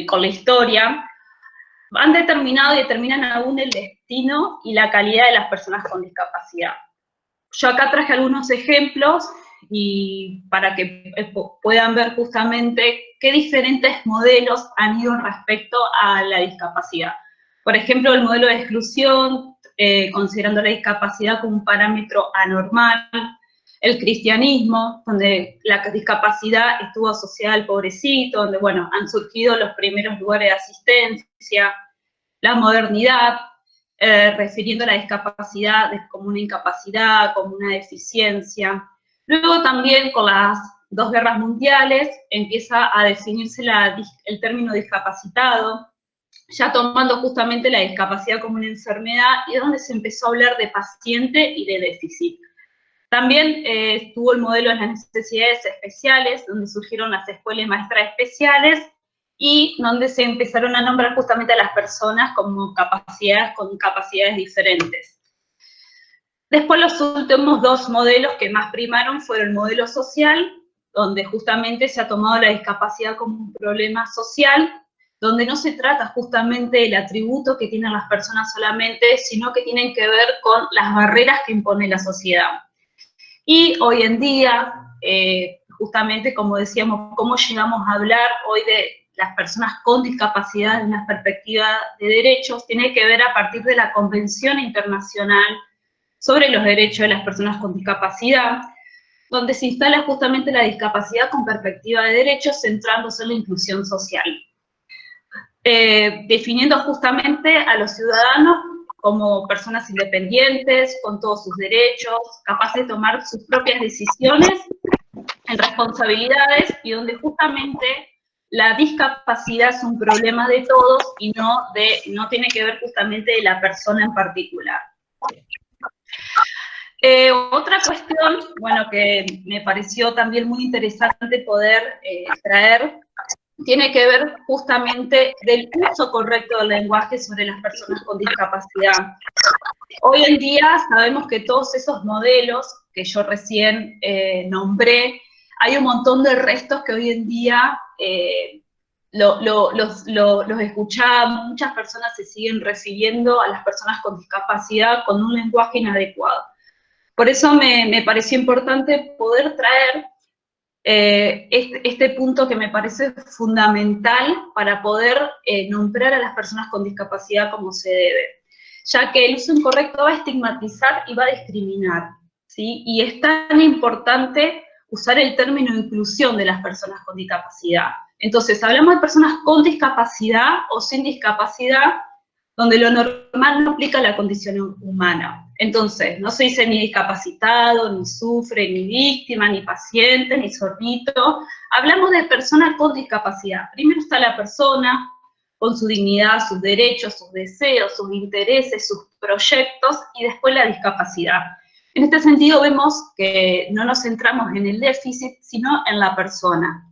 con la historia, han determinado y determinan aún el destino y la calidad de las personas con discapacidad. Yo acá traje algunos ejemplos y para que puedan ver justamente qué diferentes modelos han ido respecto a la discapacidad. Por ejemplo, el modelo de exclusión, considerando la discapacidad como un parámetro anormal, el cristianismo, donde la discapacidad estuvo asociada al pobrecito, donde, bueno, han surgido los primeros lugares de asistencia, la modernidad, refiriendo a la discapacidad como una incapacidad, como una deficiencia. Luego también con las dos guerras mundiales empieza a definirse el término discapacitado, ya tomando justamente la discapacidad como una enfermedad y donde se empezó a hablar de paciente y de déficit. También estuvo el modelo de las necesidades especiales, donde surgieron las escuelas maestras especiales y donde se empezaron a nombrar justamente a las personas como con capacidades diferentes. Después los últimos dos modelos que más primaron fueron el modelo social, donde justamente se ha tomado la discapacidad como un problema social, donde no se trata justamente del atributo que tienen las personas solamente, sino que tienen que ver con las barreras que impone la sociedad. Y hoy en día, justamente como decíamos, cómo llegamos a hablar hoy de las personas con discapacidad en una perspectiva de derechos, tiene que ver a partir de la Convención Internacional sobre los Derechos de las Personas con Discapacidad, donde se instala justamente la discapacidad con perspectiva de derechos, centrándose en la inclusión social. Definiendo justamente a los ciudadanos como personas independientes, con todos sus derechos, capaces de tomar sus propias decisiones en responsabilidades y donde justamente la discapacidad es un problema de todos y no tiene que ver justamente de la persona en particular. Otra cuestión, bueno, que me pareció también muy interesante poder traer, tiene que ver justamente del uso correcto del lenguaje sobre las personas con discapacidad. Hoy en día sabemos que todos esos modelos que yo recién nombré, hay un montón de restos que hoy en día los escuchamos, muchas personas se siguen refiriendo a las personas con discapacidad con un lenguaje inadecuado. Por eso me pareció importante poder traer este punto que me parece fundamental para poder nombrar a las personas con discapacidad como se debe, ya que el uso incorrecto va a estigmatizar y va a discriminar, ¿sí? Y es tan importante usar el término inclusión de las personas con discapacidad. Entonces, hablamos de personas con discapacidad o sin discapacidad, donde lo normal no aplica a la condición humana. Entonces, no se dice ni discapacitado, ni sufre, ni víctima, ni paciente, ni sordito. Hablamos de personas con discapacidad. Primero está la persona con su dignidad, sus derechos, sus deseos, sus intereses, sus proyectos, y después la discapacidad. En este sentido vemos que no nos centramos en el déficit, sino en la persona.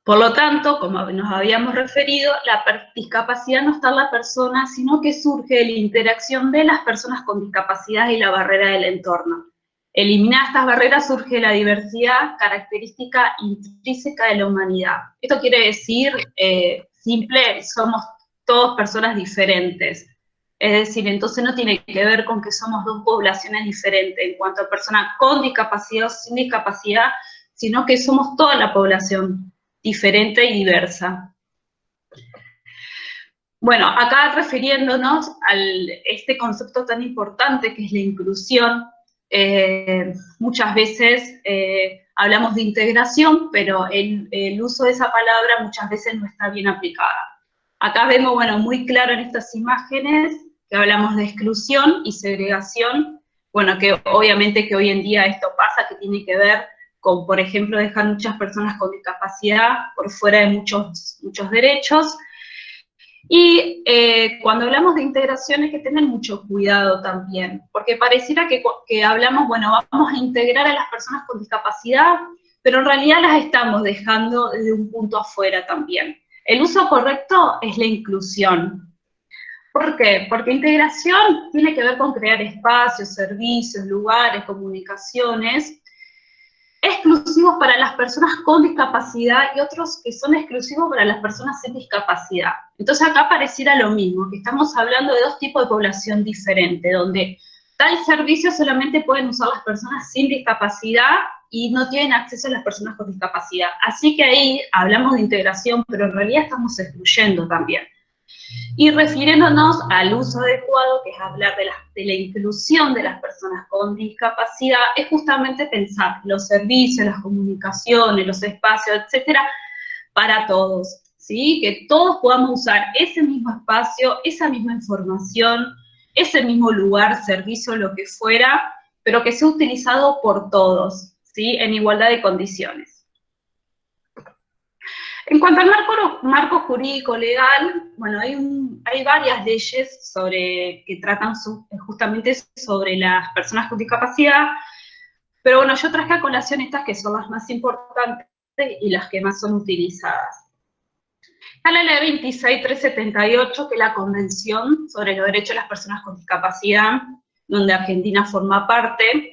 Por lo tanto, como nos habíamos referido, la discapacidad no está en la persona, sino que surge de la interacción de las personas con discapacidad y la barrera del entorno. Eliminar estas barreras surge la diversidad, característica intrínseca de la humanidad. Esto quiere decir, simple, somos todos personas diferentes. Es decir, entonces no tiene que ver con que somos dos poblaciones diferentes en cuanto a personas con discapacidad o sin discapacidad, sino que somos toda la población diferente y diversa. Bueno, acá refiriéndonos a este concepto tan importante que es la inclusión, muchas veces hablamos de integración, pero el uso de esa palabra muchas veces no está bien aplicada. Acá vemos, bueno, muy claro en estas imágenes que hablamos de exclusión y segregación, bueno, que obviamente que hoy en día esto pasa, que tiene que ver con, por ejemplo, dejar muchas personas con discapacidad por fuera de muchos derechos. Y cuando hablamos de integración hay que tener mucho cuidado también, porque pareciera que hablamos, bueno, vamos a integrar a las personas con discapacidad, pero en realidad las estamos dejando desde un punto afuera también. El uso correcto es la inclusión. ¿Por qué? Porque integración tiene que ver con crear espacios, servicios, lugares, comunicaciones, exclusivos para las personas con discapacidad y otros que son exclusivos para las personas sin discapacidad. Entonces acá pareciera lo mismo, que estamos hablando de dos tipos de población diferente, donde tal servicio solamente pueden usar las personas sin discapacidad y no tienen acceso a las personas con discapacidad. Así que ahí hablamos de integración, pero en realidad estamos excluyendo también. Y refiriéndonos al uso adecuado, que es hablar de la inclusión de las personas con discapacidad, es justamente pensar los servicios, las comunicaciones, los espacios, etcétera, para todos, ¿sí? Que todos podamos usar ese mismo espacio, esa misma información, ese mismo lugar, servicio, lo que fuera, pero que sea utilizado por todos, ¿sí? En igualdad de condiciones. En cuanto al marco jurídico legal, bueno, hay varias leyes que tratan justamente sobre las personas con discapacidad, pero bueno, yo traje a colación estas que son las más importantes y las que más son utilizadas. Está la ley 26378, que es la Convención sobre los Derechos de las Personas con Discapacidad, donde Argentina forma parte,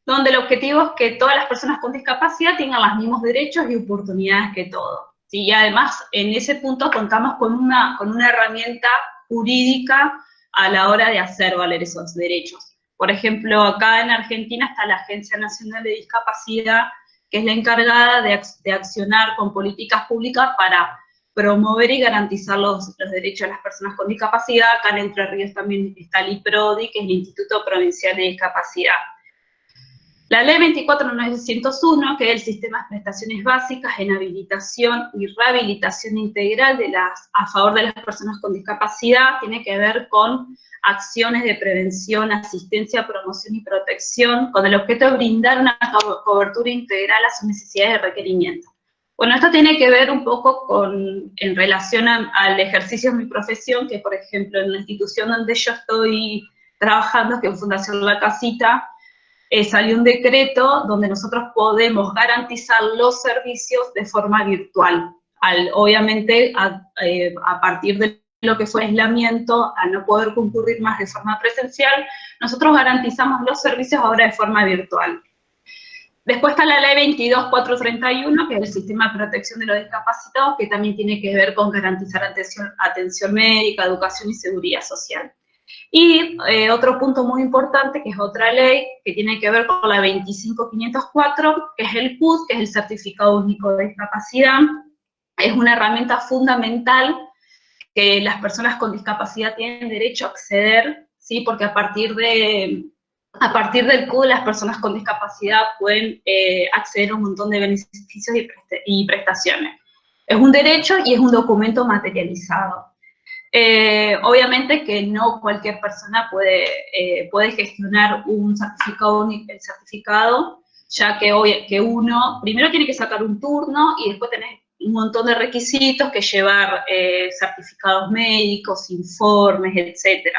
donde el objetivo es que todas las personas con discapacidad tengan los mismos derechos y oportunidades que todos. ¿Sí? Y además, en ese punto contamos con una herramienta jurídica a la hora de hacer valer esos derechos. Por ejemplo, acá en Argentina está la Agencia Nacional de Discapacidad, que es la encargada de accionar con políticas públicas para promover y garantizar los derechos de las personas con discapacidad. Acá en Entre Ríos también está el IPRODI, que es el Instituto Provincial de Discapacidad. La Ley 24.901, que es el Sistema de Prestaciones Básicas en Habilitación y Rehabilitación Integral a favor de las personas con discapacidad, tiene que ver con acciones de prevención, asistencia, promoción y protección, con el objeto de brindar una cobertura integral a sus necesidades de requerimiento. Bueno, esto tiene que ver un poco en relación al ejercicio de mi profesión, que por ejemplo en la institución donde yo estoy trabajando, que es Fundación La Casita, salió un decreto donde nosotros podemos garantizar los servicios de forma virtual. Obviamente, a partir de lo que fue aislamiento, a no poder concurrir más de forma presencial, nosotros garantizamos los servicios ahora de forma virtual. Después está la ley 22.431, que es el Sistema de Protección de los Discapacitados, que también tiene que ver con garantizar atención médica, educación y seguridad social. Y otro punto muy importante, que es otra ley, que tiene que ver con la 25.504, que es el CUD, que es el Certificado Único de Discapacidad. Es una herramienta fundamental que las personas con discapacidad tienen derecho a acceder, ¿sí? Porque a partir del CUD las personas con discapacidad pueden acceder a un montón de beneficios y prestaciones. Es un derecho y es un documento materializado. Obviamente que no cualquier persona puede gestionar un certificado, el certificado, ya que uno primero tiene que sacar un turno y después tenés un montón de requisitos que llevar, certificados médicos, informes, etc.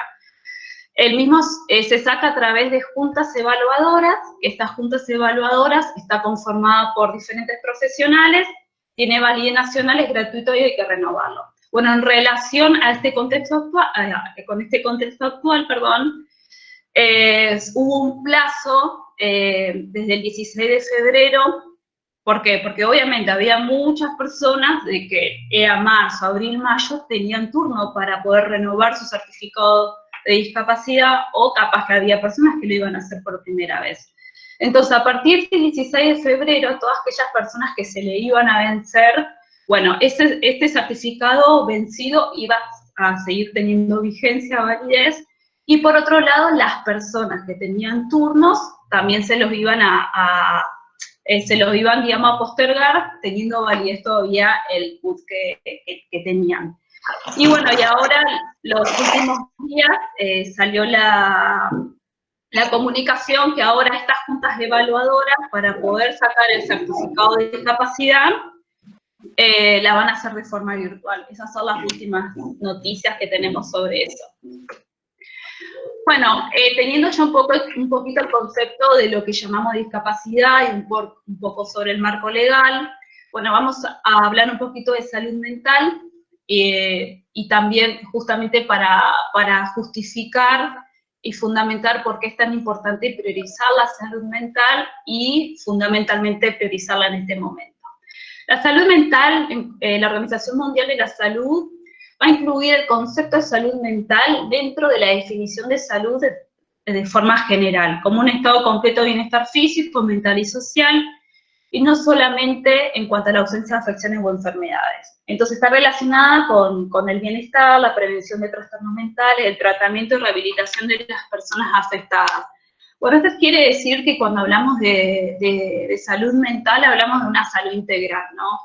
El mismo se saca a través de juntas evaluadoras. Estas juntas evaluadoras está conformada por diferentes profesionales, tiene validez nacional, es gratuito y hay que renovarlo. Bueno, en relación a este contexto actual, hubo un plazo desde el 16 de febrero. ¿Por qué? Porque obviamente había muchas personas de que era marzo, abril, mayo, tenían turno para poder renovar su certificado de discapacidad, o capaz que había personas que lo iban a hacer por primera vez. Entonces, a partir del 16 de febrero, todas aquellas personas que se le iban a vencer, bueno, este certificado vencido iba a seguir teniendo vigencia, validez, y por otro lado, las personas que tenían turnos también se los iban digamos, a postergar, teniendo validez todavía el CUD que tenían. Y bueno, y ahora, los últimos días, salió la comunicación que ahora estas juntas evaluadoras, para poder sacar el certificado de discapacidad, la van a hacer de forma virtual. Esas son las últimas noticias que tenemos sobre eso. Bueno, teniendo ya un poquito el concepto de lo que llamamos discapacidad y un poco sobre el marco legal, bueno, vamos a hablar un poquito de salud mental, y también justamente para justificar y fundamentar por qué es tan importante priorizar la salud mental y fundamentalmente priorizarla en este momento. La salud mental, la Organización Mundial de la Salud va a incluir el concepto de salud mental dentro de la definición de salud de forma general, como un estado completo de bienestar físico, mental y social, y no solamente en cuanto a la ausencia de afecciones o enfermedades. Entonces está relacionada con el bienestar, la prevención de trastornos mentales, el tratamiento y rehabilitación de las personas afectadas. Bueno, esto quiere decir que cuando hablamos de salud mental, hablamos de una salud integral, ¿no?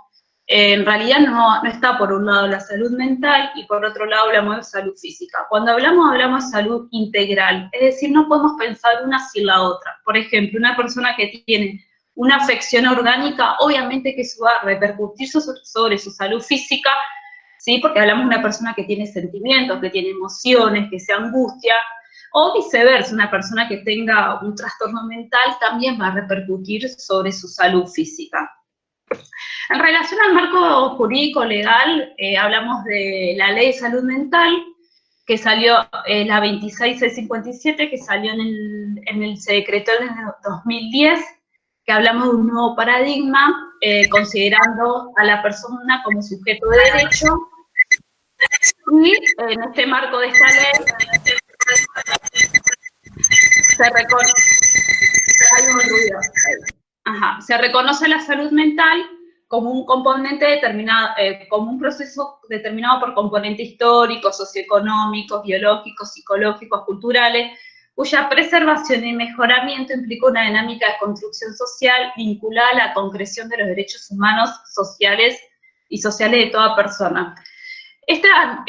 En realidad no está por un lado la salud mental y por otro lado hablamos de salud física. Cuando hablamos de salud integral, es decir, no podemos pensar una sin la otra. Por ejemplo, una persona que tiene una afección orgánica, obviamente que eso va a repercutir sobre su salud física, ¿sí? Porque hablamos de una persona que tiene sentimientos, que tiene emociones, que se angustia, o viceversa, una persona que tenga un trastorno mental también va a repercutir sobre su salud física. En relación al marco jurídico legal, hablamos de la Ley de Salud Mental, que salió, la 26657, que salió se decretó en el 2010, que hablamos de un nuevo paradigma, considerando a la persona como sujeto de derecho, y en este marco de esta ley se reconoce la salud mental como un componente determinado, como un proceso determinado por componentes históricos, socioeconómicos, biológicos, psicológicos, culturales, cuya preservación y mejoramiento implica una dinámica de construcción social vinculada a la concreción de los derechos humanos, sociales y sociales de toda persona. Esta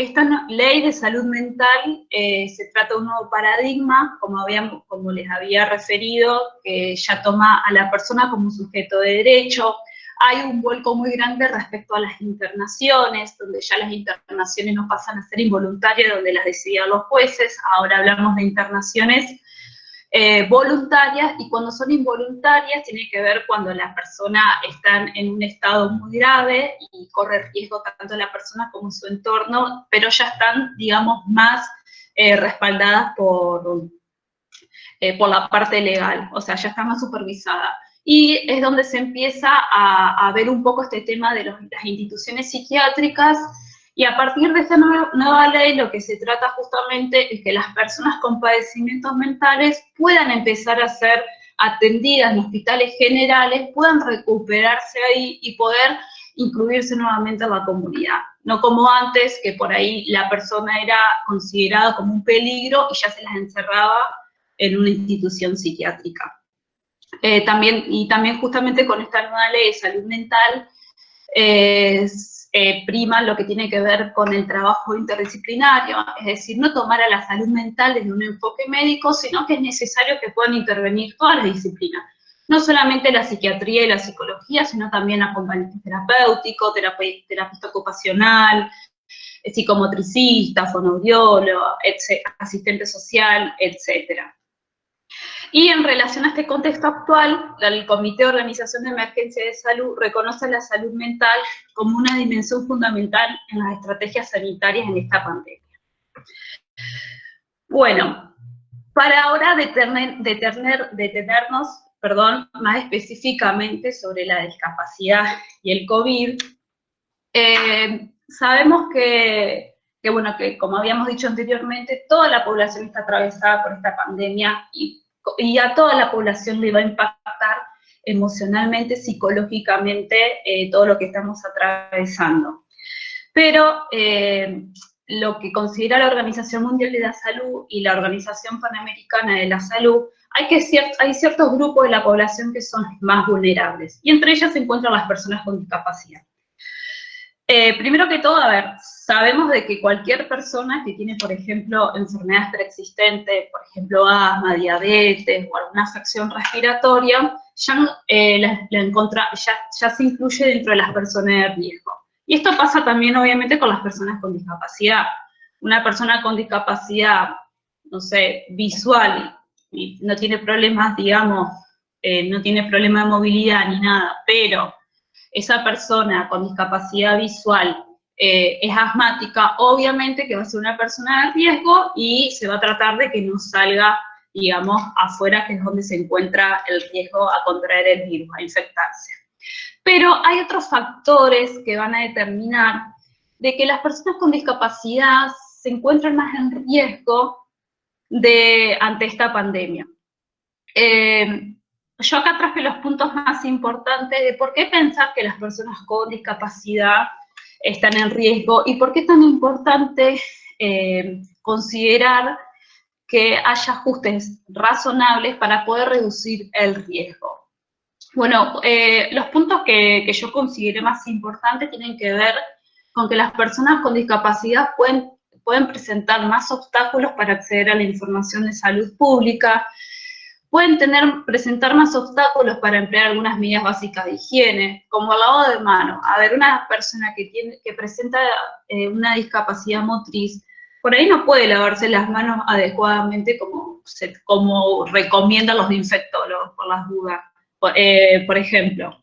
ley de salud mental se trata de un nuevo paradigma, como les había referido, que ya toma a la persona como un sujeto de derecho. Hay un vuelco muy grande respecto a las internaciones, donde ya las internaciones no pasan a ser involuntarias, donde las decidían los jueces. Ahora hablamos de internaciones voluntarias, y cuando son involuntarias tiene que ver cuando la persona está en un estado muy grave y corre riesgo tanto la persona como su entorno, pero ya están, digamos, más respaldadas por la parte legal, o sea, ya está más supervisada. Y es donde se empieza a ver un poco este tema de las instituciones psiquiátricas, y a partir de esta nueva ley lo que se trata justamente es que las personas con padecimientos mentales puedan empezar a ser atendidas en hospitales generales, puedan recuperarse ahí y poder incluirse nuevamente en la comunidad. No como antes, que por ahí la persona era considerada como un peligro y ya se las encerraba en una institución psiquiátrica. También justamente con esta nueva ley de salud mental, prima lo que tiene que ver con el trabajo interdisciplinario, es decir, no tomar a la salud mental desde un enfoque médico, sino que es necesario que puedan intervenir todas las disciplinas, no solamente la psiquiatría y la psicología, sino también acompañamiento terapéutico, terapista ocupacional, psicomotricista, fonoaudiólogo, asistente social, etcétera. Y en relación a este contexto actual, el Comité de Organización de Emergencia de Salud reconoce la salud mental como una dimensión fundamental en las estrategias sanitarias en esta pandemia. Bueno, para ahora detenernos más específicamente sobre la discapacidad y el COVID, sabemos que como habíamos dicho anteriormente, toda la población está atravesada por esta pandemia y a toda la población le va a impactar emocionalmente, psicológicamente, todo lo que estamos atravesando. Pero lo que considera la Organización Mundial de la Salud y la Organización Panamericana de la Salud, hay ciertos grupos de la población que son más vulnerables, y entre ellas se encuentran las personas con discapacidad. Primero que todo, sabemos de que cualquier persona que tiene, por ejemplo, enfermedades preexistentes, por ejemplo, asma, diabetes o alguna afección respiratoria, ya se incluye dentro de las personas de riesgo. Y esto pasa también, obviamente, con las personas con discapacidad. Una persona con discapacidad, no sé, visual, y no tiene problemas, digamos, no tiene problema de movilidad ni nada, pero esa persona con discapacidad visual es asmática, obviamente que va a ser una persona de riesgo y se va a tratar de que no salga, digamos, afuera, que es donde se encuentra el riesgo a contraer el virus, a infectarse. Pero hay otros factores que van a determinar de que las personas con discapacidad se encuentran más en riesgo ante esta pandemia. Yo acá traje los puntos más importantes de por qué pensar que las personas con discapacidad están en riesgo y por qué es tan importante considerar que haya ajustes razonables para poder reducir el riesgo. Bueno, los puntos que yo consideré más importantes tienen que ver con que las personas con discapacidad pueden presentar más obstáculos para acceder a la información de salud pública, pueden presentar más obstáculos para emplear algunas medidas básicas de higiene, como el lavado de manos. A ver, una persona que presenta una discapacidad motriz, por ahí no puede lavarse las manos adecuadamente como recomiendan los infectólogos, por las dudas, por ejemplo.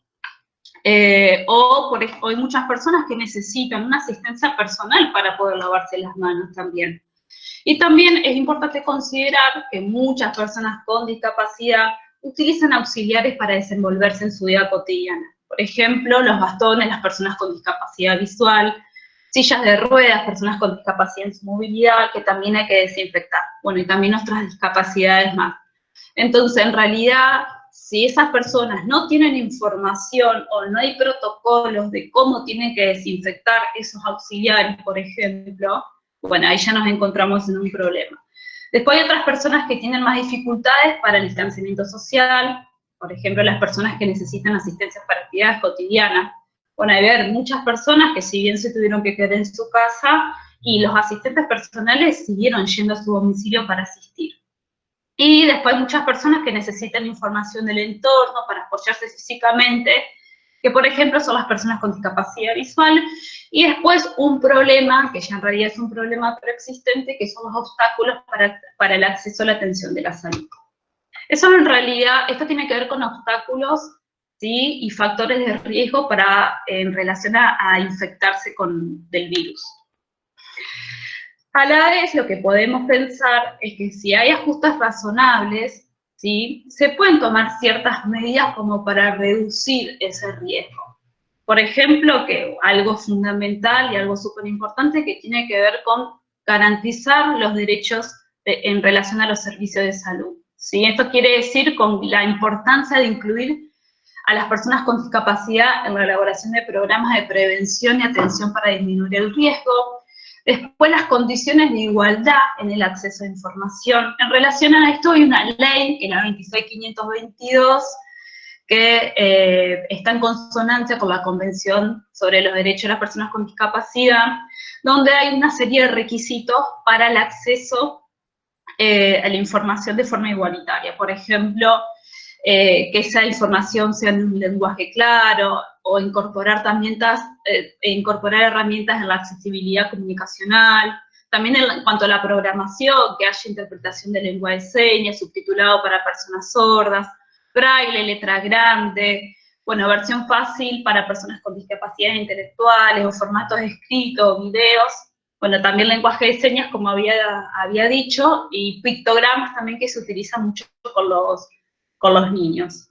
O hay muchas personas que necesitan una asistencia personal para poder lavarse las manos también. Y también es importante considerar que muchas personas con discapacidad utilizan auxiliares para desenvolverse en su vida cotidiana. Por ejemplo, los bastones, las personas con discapacidad visual, sillas de ruedas, personas con discapacidad en su movilidad, que también hay que desinfectar. Bueno, y también otras discapacidades más. Entonces, en realidad, si esas personas no tienen información o no hay protocolos de cómo tienen que desinfectar esos auxiliares, por ejemplo, bueno, ahí ya nos encontramos en un problema. Después hay otras personas que tienen más dificultades para el distanciamiento social, por ejemplo, las personas que necesitan asistencia para actividades cotidianas. Bueno, hay muchas personas que si bien se tuvieron que quedar en su casa, y los asistentes personales siguieron yendo a su domicilio para asistir. Y después hay muchas personas que necesitan información del entorno para apoyarse físicamente, que por ejemplo son las personas con discapacidad visual, y después un problema, que ya en realidad es un problema preexistente, que son los obstáculos para el acceso a la atención de la salud. Eso en realidad, esto tiene que ver con obstáculos, ¿sí? Y factores de riesgo en relación a infectarse del virus. A la vez, lo que podemos pensar es que si hay ajustes razonables, ¿sí? Se pueden tomar ciertas medidas como para reducir ese riesgo. Por ejemplo, que algo fundamental y algo súper importante que tiene que ver con garantizar los derechos en relación a los servicios de salud, ¿sí? Esto quiere decir con la importancia de incluir a las personas con discapacidad en la elaboración de programas de prevención y atención para disminuir el riesgo. Después, las condiciones de igualdad en el acceso a información. En relación a esto hay una ley, que es la 26.522, que está en consonancia con la Convención sobre los Derechos de las Personas con Discapacidad, donde hay una serie de requisitos para el acceso a la información de forma igualitaria. Por ejemplo, que esa información sea en un lenguaje claro, o incorporar herramientas en la accesibilidad comunicacional. También en cuanto a la programación, que haya interpretación de lengua de señas, subtitulado para personas sordas, braille, letra grande, bueno, versión fácil para personas con discapacidades intelectuales, o formatos escritos, videos, bueno, también lenguaje de señas, como había dicho, y pictogramas también, que se utiliza mucho con los niños.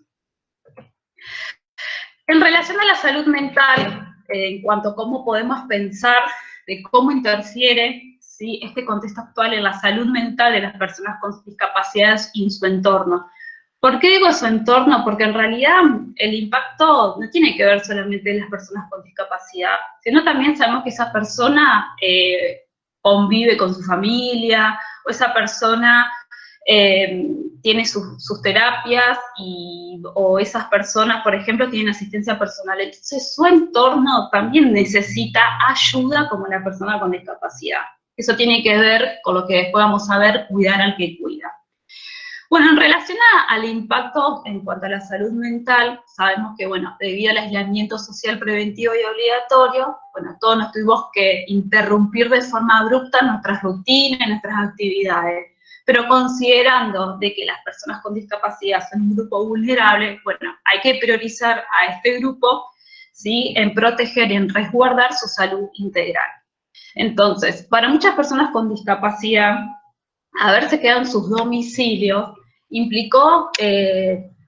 En relación a la salud mental, en cuanto a cómo podemos pensar de cómo interfiere, ¿sí?, este contexto actual en la salud mental de las personas con discapacidades y en su entorno. ¿Por qué digo su entorno? Porque en realidad el impacto no tiene que ver solamente en las personas con discapacidad, sino también sabemos que esa persona convive con su familia, o esa persona tiene sus terapias, o esas personas, por ejemplo, tienen asistencia personal. Entonces, su entorno también necesita ayuda como la persona con discapacidad. Eso tiene que ver con lo que después vamos a ver, cuidar al que cuida. Bueno, en relación al impacto en cuanto a la salud mental, sabemos que, bueno, debido al aislamiento social preventivo y obligatorio, bueno, todos nos tuvimos que interrumpir de forma abrupta nuestras rutinas, nuestras actividades. Pero considerando de que las personas con discapacidad son un grupo vulnerable, bueno, hay que priorizar a este grupo, ¿sí? En proteger y en resguardar su salud integral. Entonces, para muchas personas con discapacidad, haberse quedado en sus domicilios implicó,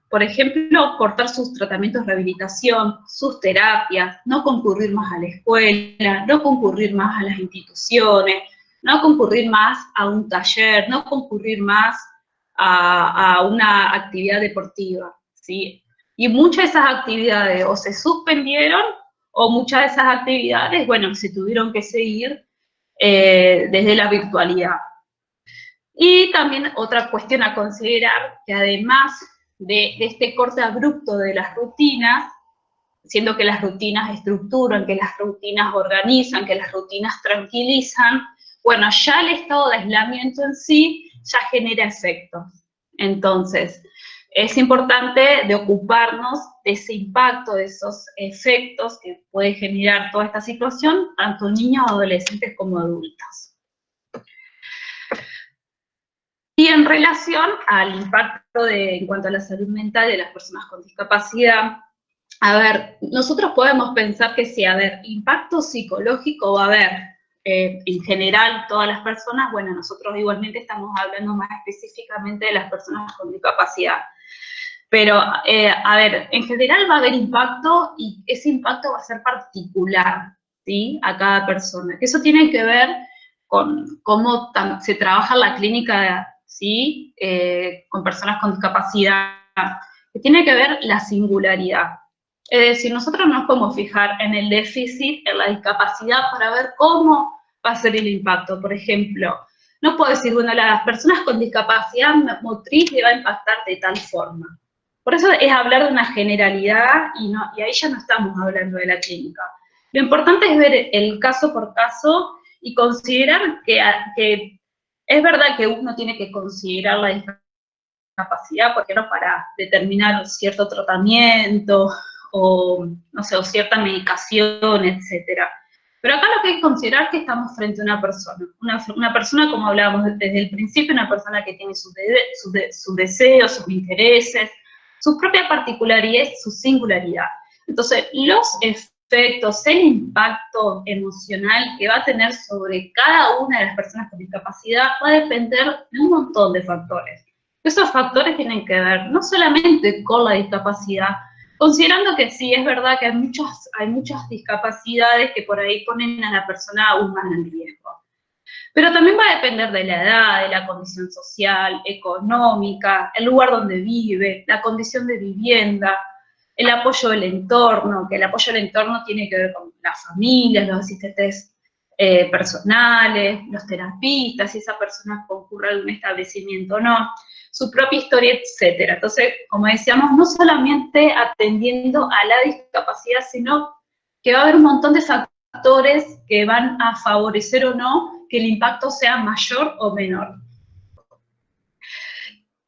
por ejemplo, cortar sus tratamientos de rehabilitación, sus terapias, no concurrir más a la escuela, no concurrir más a las instituciones, no concurrir más a un taller, no concurrir más a una actividad deportiva, ¿sí? Y muchas de esas actividades o se suspendieron o muchas de esas actividades, bueno, se tuvieron que seguir desde la virtualidad. Y también otra cuestión a considerar, que además de este corte abrupto de las rutinas, siendo que las rutinas estructuran, que las rutinas organizan, que las rutinas tranquilizan, bueno, ya el estado de aislamiento en sí ya genera efectos. Entonces, es importante de ocuparnos de ese impacto, de esos efectos que puede generar toda esta situación, tanto niños, adolescentes como adultos. Y en relación al impacto en cuanto a la salud mental de las personas con discapacidad, a ver, nosotros podemos pensar que sí, a ver, impacto psicológico va a haber en general todas las personas, bueno, nosotros igualmente estamos hablando más específicamente de las personas con discapacidad. Pero, a ver, en general va a haber impacto y ese impacto va a ser particular, ¿sí? A cada persona. Eso tiene que ver con cómo se trabaja en la clínica, ¿sí? Con personas con discapacidad, que tiene que ver la singularidad. Es decir, nosotros nos podemos fijar en el déficit, en la discapacidad, para ver cómo va a ser el impacto. Por ejemplo, no puedo decir, bueno, a las personas con discapacidad motriz le va a impactar de tal forma. Por eso es hablar de una generalidad y ahí ya no estamos hablando de la clínica. Lo importante es ver el caso por caso y considerar que es verdad que uno tiene que considerar la discapacidad, porque no para determinar cierto tratamiento o, no sé, o cierta medicación, etcétera. Pero acá lo que hay que considerar es que estamos frente a una persona, como hablábamos desde el principio, una persona que tiene sus deseos, sus intereses, su propia particularidad, su singularidad. Entonces, los efectos, el impacto emocional que va a tener sobre cada una de las personas con discapacidad va a depender de un montón de factores. Esos factores tienen que ver no solamente con la discapacidad, considerando que sí, es verdad que hay muchas discapacidades que por ahí ponen a la persona aún más en riesgo. Pero también va a depender de la edad, de la condición social, económica, el lugar donde vive, la condición de vivienda, el apoyo del entorno, que el apoyo del entorno tiene que ver con las familias, los asistentes personales, los terapistas, si esa persona concurre a algún establecimiento o no, su propia historia, etcétera. Entonces, como decíamos, no solamente atendiendo a la discapacidad, sino que va a haber un montón de factores que van a favorecer o no que el impacto sea mayor o menor.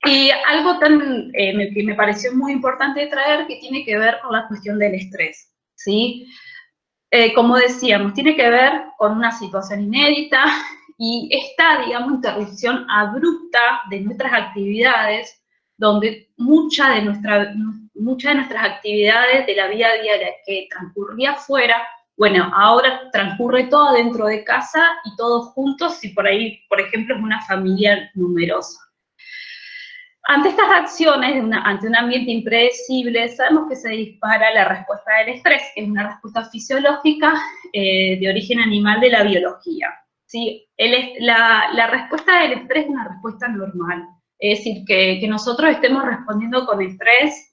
Y algo que me pareció muy importante traer, que tiene que ver con la cuestión del estrés, ¿sí? Como decíamos, tiene que ver con una situación inédita y esta, digamos, interrupción abrupta de nuestras actividades, donde muchas de nuestras actividades de la vida diaria que transcurría afuera, bueno, ahora transcurre todo dentro de casa y todos juntos, si por ahí, por ejemplo, es una familia numerosa. Ante estas reacciones, ante un ambiente impredecible, sabemos que se dispara la respuesta del estrés, que es una respuesta fisiológica de origen animal de la biología. ¿Sí? La respuesta del estrés es una respuesta normal, es decir, que nosotros estemos respondiendo con estrés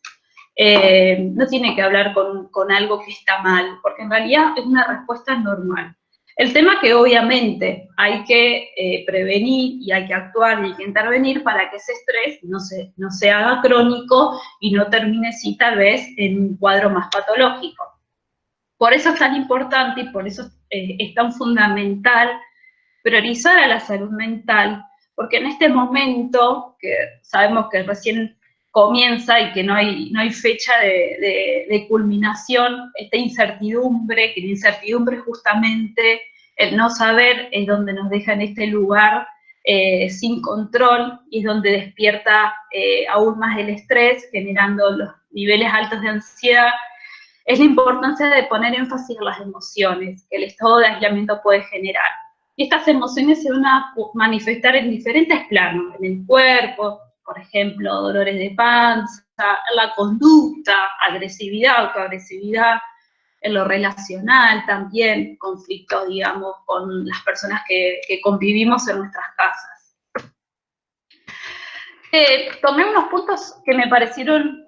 no tiene que hablar con algo que está mal, porque en realidad es una respuesta normal. El tema que obviamente hay que prevenir y hay que actuar y hay que intervenir para que ese estrés no se haga crónico y no termine, sí, tal vez en un cuadro más patológico. Por eso es tan importante y por eso es tan fundamental priorizar a la salud mental, porque en este momento, que sabemos que recién comienza y que no hay fecha de culminación, esta incertidumbre, que la incertidumbre justamente el no saber es donde nos deja en este lugar sin control y es donde despierta aún más el estrés, generando los niveles altos de ansiedad. es la importancia de poner énfasis en las emociones que el estado de aislamiento puede generar. Y estas emociones se van a manifestar en diferentes planos, en el cuerpo, por ejemplo, dolores de panza, en la conducta, agresividad, autoagresividad, en lo relacional también, conflictos, digamos, con las personas que convivimos en nuestras casas. Tomé unos puntos que me parecieron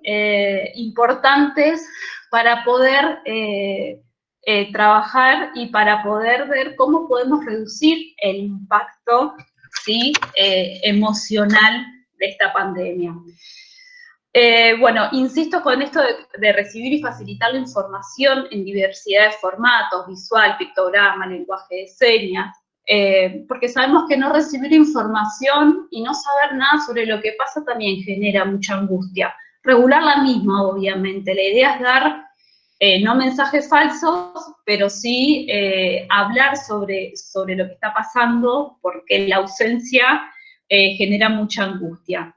importantes para poder trabajar y para poder ver cómo podemos reducir el impacto, ¿sí?, emocional de esta pandemia. Bueno, insisto con esto de recibir y facilitar la información en diversidad de formatos, visual, pictograma, lenguaje de señas, porque sabemos que no recibir información y no saber nada sobre lo que pasa también genera mucha angustia. Regular la misma, obviamente. La idea es dar no mensajes falsos, pero sí hablar sobre lo que está pasando, porque la ausencia genera mucha angustia.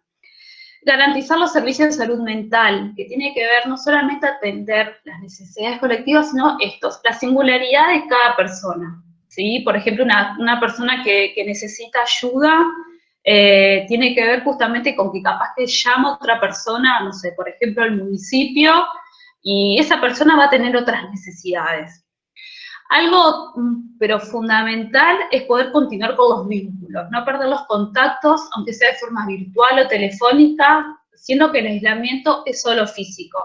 Garantizar los servicios de salud mental, que tiene que ver no solamente atender las necesidades colectivas, sino la singularidad de cada persona, ¿sí? Por ejemplo, una persona que necesita ayuda tiene que ver justamente con que capaz que llama a otra persona, no sé, por ejemplo, al municipio, y esa persona va a tener otras necesidades. Algo, pero fundamental, es poder continuar con los vínculos, no perder los contactos, aunque sea de forma virtual o telefónica, siendo que el aislamiento es solo físico.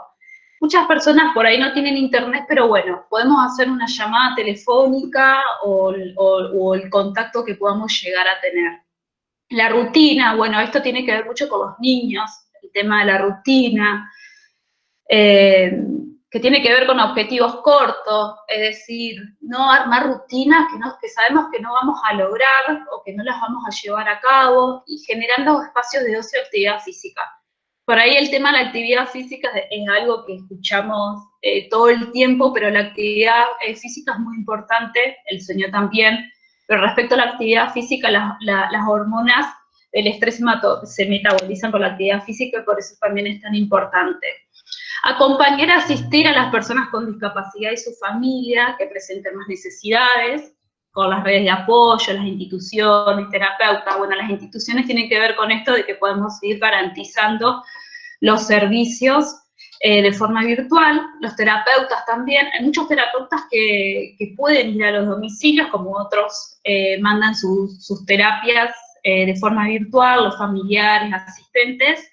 Muchas personas por ahí no tienen internet, pero bueno, podemos hacer una llamada telefónica o el contacto que podamos llegar a tener. La rutina, bueno, esto tiene que ver mucho con los niños, el tema de la rutina, que tiene que ver con objetivos cortos, es decir, no armar rutinas que sabemos que no vamos a lograr o que no las vamos a llevar a cabo, y generando espacios de ocio y actividad física. Por ahí el tema de la actividad física es algo que escuchamos todo el tiempo, pero la actividad física es muy importante, el sueño también, pero respecto a la actividad física, las hormonas del estrés se metabolizan con la actividad física, y por eso también es tan importante. Acompañar, asistir a las personas con discapacidad y su familia que presenten más necesidades, con las redes de apoyo, las instituciones, terapeutas. Bueno, las instituciones tienen que ver con esto de que podemos ir garantizando los servicios de forma virtual, los terapeutas también. Hay muchos terapeutas que pueden ir a los domicilios, como otros mandan sus terapias de forma virtual, los familiares, asistentes,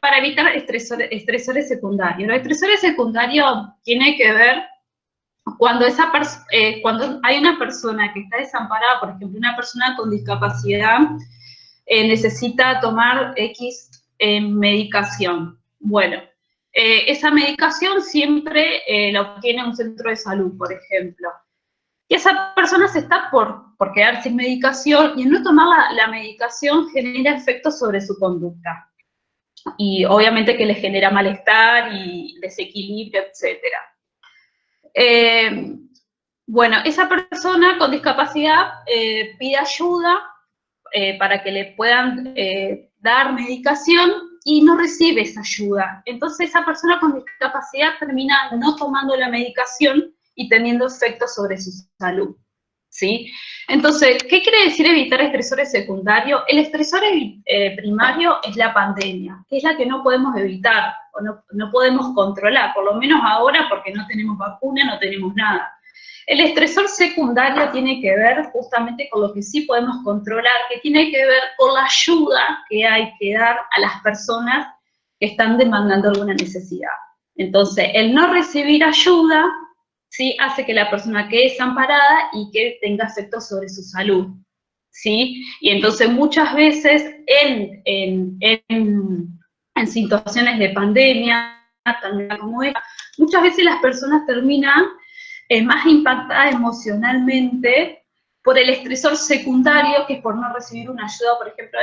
para evitar estresores secundarios. Los estresores secundarios tienen que ver cuando hay una persona que está desamparada, por ejemplo, una persona con discapacidad necesita tomar X medicación. Bueno, esa medicación siempre la obtiene un centro de salud, por ejemplo. Y esa persona se está por quedar sin medicación, y el no tomar la medicación genera efectos sobre su conducta. Y obviamente que le genera malestar y desequilibrio, etc. Bueno, esa persona con discapacidad pide ayuda para que le puedan dar medicación, y no recibe esa ayuda. Entonces esa persona con discapacidad termina no tomando la medicación y teniendo efectos sobre su salud, ¿sí? Entonces, ¿qué quiere decir evitar estresores secundarios? El estresor primario es la pandemia, que es la que no podemos evitar, o no podemos controlar, por lo menos ahora, porque no tenemos vacuna, no tenemos nada. El estresor secundario tiene que ver justamente con lo que sí podemos controlar, que tiene que ver con la ayuda que hay que dar a las personas que están demandando alguna necesidad. Entonces, el no recibir ayuda, ¿sí?, hace que la persona quede desamparada y que tenga efectos sobre su salud, ¿sí? Y entonces muchas veces en situaciones de pandemia, también como esta, muchas veces las personas terminan más impactadas emocionalmente por el estresor secundario, que es por no recibir una ayuda, por ejemplo,